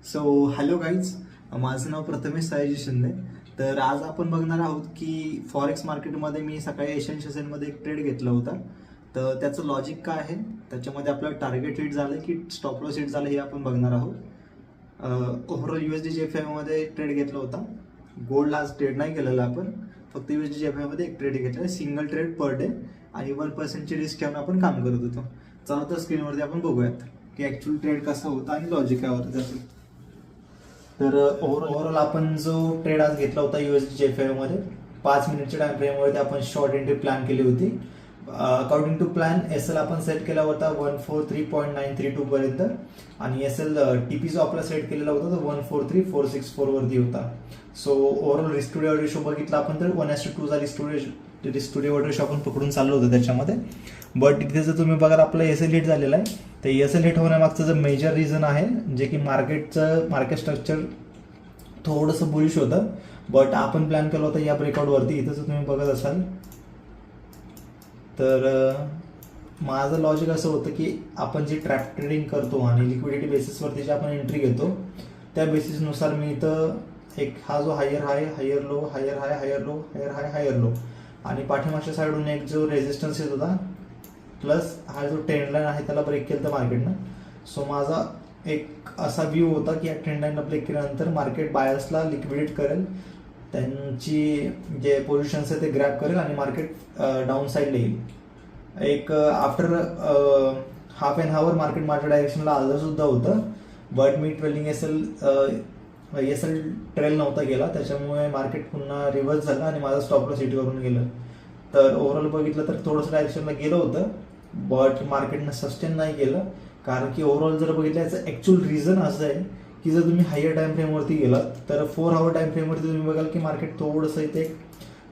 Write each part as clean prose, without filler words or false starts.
So hello guys, माझं नाव प्रथमेश सायाजी शिंदे. तर आज आपण बघणार आहोत की फॉरेक्स मार्केटमध्ये मी सकाळी एशियन सेशनमध्ये एक ट्रेड घेतला होता. तर त्याचं लॉजिक काय आहे, त्याच्यामध्ये आपलं टार्गेट हिट झालं की स्टॉप लॉस हिट झालं हे आपण बघणार आहोत. ओव्हरऑल USD JPY ट्रेड घेतला होता. गोल्डला आज ट्रेड नाही केलेला आपण, फक्त USD JPY एक ट्रेड घेतला, सिंगल ट्रेड पर डे आणि 1% रिस्क ठेवून आपण काम करत होतो. चला तर स्क्रीनवरती आपण बघूयात की ॲक्च्युअल ट्रेड कसा होता आणि लॉजिक काय होतं त्याचं. तर ओव्हरऑल आपण जो ट्रेड आज घेतला होता USD JPY 5 मिनिटच्या टाइम फ्रेमवरती आपण शॉर्ट एंट्री प्लॅन केली होती. अकॉर्डिंग टू प्लॅन SL आपण सेट केला होता 143.932 पर्यंत आणि SL TP जो आपला सेट केलेला होता तो 143.464 वरती होता. So overall risk to reward ratio बघितला आपण तर 1:2 चा रिस्क टू रिवॉर्ड रेशो आपण पकडून चाललो होतो त्याच्यामध्ये. बट इथे जर तुम्ही बघा आपला SL हिट झालेला आहे, तर SL हिट होण्यामागचं जर मेजर रिझन आहे जे की मार्केट स्ट्रक्चर थोडंसं बुलिश होतं. बट आपण प्लॅन केलं होतं या ब्रेकआउटवरती. इथं जर तुम्ही बघत असाल तर माझं लॉजिक असं होतं की आपण जे ट्रॅप ट्रेडिंग करतो आणि लिक्विडिटी बेसिसवरती जे आपण एंट्री घेतो त्या बेसिसनुसार मी इथं एक हा जो हायर हाय, हायर लो, हायर हाय, हायर लो, हायर हाय, हायर लो आणि पाठीमागच्या साईडून एक जो रेजिस्टन्स येत होता प्लस हा जो ट्रेंड लाईन आहे त्याला ब्रेक केलं होतं मार्केटनं. सो माझा एक असा व्ह्यू होता की या ट्रेंड लाईनला ब्रेक केल्यानंतर मार्केट बायर्सला लिक्विडेट करेल, त्यांची जे पोझिशन्स आहे ते ग्रॅब करेल आणि मार्केट डाऊन साईडला येईल. एक after half an hour market माझ्या डायरेक्शनला आलं सुद्धा होतं. बट मी ट्रेलिंग एसएल ट्रेल नव्हता गेला, त्याच्यामुळे मार्केट पुन्हा रिव्हर्स झालं आणि माझा स्टॉप लॉस हिट करून गेलं. तर ओव्हरऑल बघितलं तर थोडंसं डायरेक्शनला गेलं होतं, बट मार्केटनं सस्टेन नाही केलं. कारण की ओव्हरऑल जर बघितलं याचं ॲक्च्युअल रिझन असं आहे की जर तुम्ही हायर टाइम फ्रेमवरती गेलात तर 4 आवर टाइम फ्रेमवरती तुम्ही बघाल की मार्केट थोडंसं इथे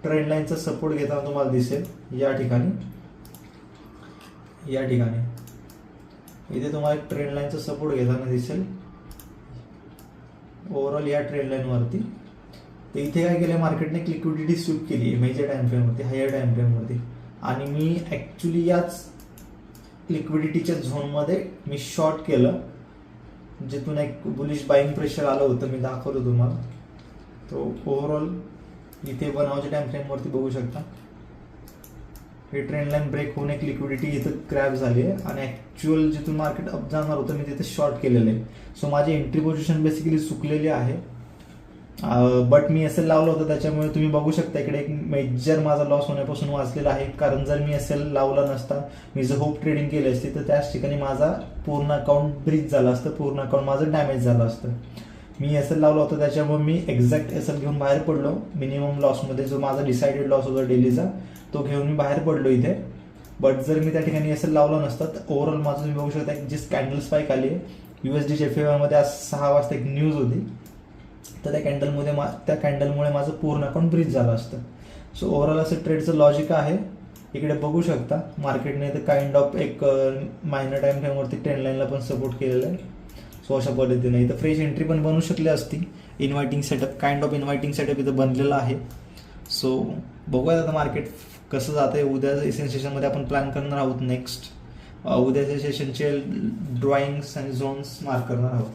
ट्रेंड लाईनचा सपोर्ट घेताना तुम्हाला दिसेल. या ठिकाणी इथे तुम्हाला एक ट्रेंड लाईनचा सपोर्ट घेताना दिसेल ओव्हरऑल या ट्रेंड लाईनवरती. तर इथे काय केलं, मार्केटने एक लिक्विडिटी स्वीप केली आहे मेजर टाइम फ्रेमवरती, हायर टाइम फ्रेमवरती. आणि मी ॲक्च्युली याच लिक्विडिटीच्या झोनमध्ये मी शॉर्ट केलं, जिथून एक बुलिश बाईंग प्रेशर आलं होतं, मी दाखवलं तुम्हाला. तो ओव्हरऑल इथे 1 आवरच्या टाइम फ्रेमवरती बघू शकता हे ट्रेंड लाईन ब्रेक होऊन एक लिक्विडिटी इथं क्रॅप झाली आहे आणि ॲक्च्युअल जिथून मार्केट अप जाणार होतं मी तिथे शॉर्ट केलेलं आहे. सो माझी एंट्री पोझिशन बेसिकली चुकलेली आहे. बट मी SL लावलं होतं, त्याच्यामुळे तुम्ही बघू शकता इकडे एक मेजर माझा लॉस होण्यापासून वाचलेला आहे. कारण जर मी SL लावला नसता, मी जर होप ट्रेडिंग केली असती तर त्याच ठिकाणी माझा पूर्ण अकाउंट ब्रीच झालं असतं, पूर्ण अकाउंट माझं डॅमेज झालं असतं. मी SL लावला होता त्याच्यामुळे मी एक्झॅक्ट SL घेऊन बाहेर पडलो. मिनिमम लॉसमध्ये जो माझा डिसाइडेड लॉस होता डेलीचा तो घेऊन मी बाहेर पडलो इथे. बट जर मी त्या ठिकाणी SL लावला नसता तर ओव्हरऑल माझं तुम्ही बघू शकता जी कॅन्डल स्पाईक आली आहे USD JPY आज 6 वाजता एक न्यूज होती, तर त्या कॅन्डलमुळे माझं पूर्ण अकाउंट ब्रीच झालं असतं. सो ओव्हरऑल असं ट्रेडचं लॉजिक आहे. इकडे बघू शकता मार्केटने तर काइंड ऑफ एक मायनर टाइम फ्रेमवरती ट्रेंड लाईनला पण सपोर्ट केलेला आहे. सो अशा पद्धतीने इथं फ्रेश एंट्री पण बनवू शकली असती. काइंड ऑफ इन्व्हायटिंग सेटअप इथं बनलेला आहे. सो बघूया आता मार्केट कसं जातं आहे. उद्या एशियन सेशनमध्ये आपण प्लॅन करणार आहोत नेक्स्ट. उद्याच्या सेशनचे ड्रॉइंग्स आणि झोन्स मार्क करणार आहोत.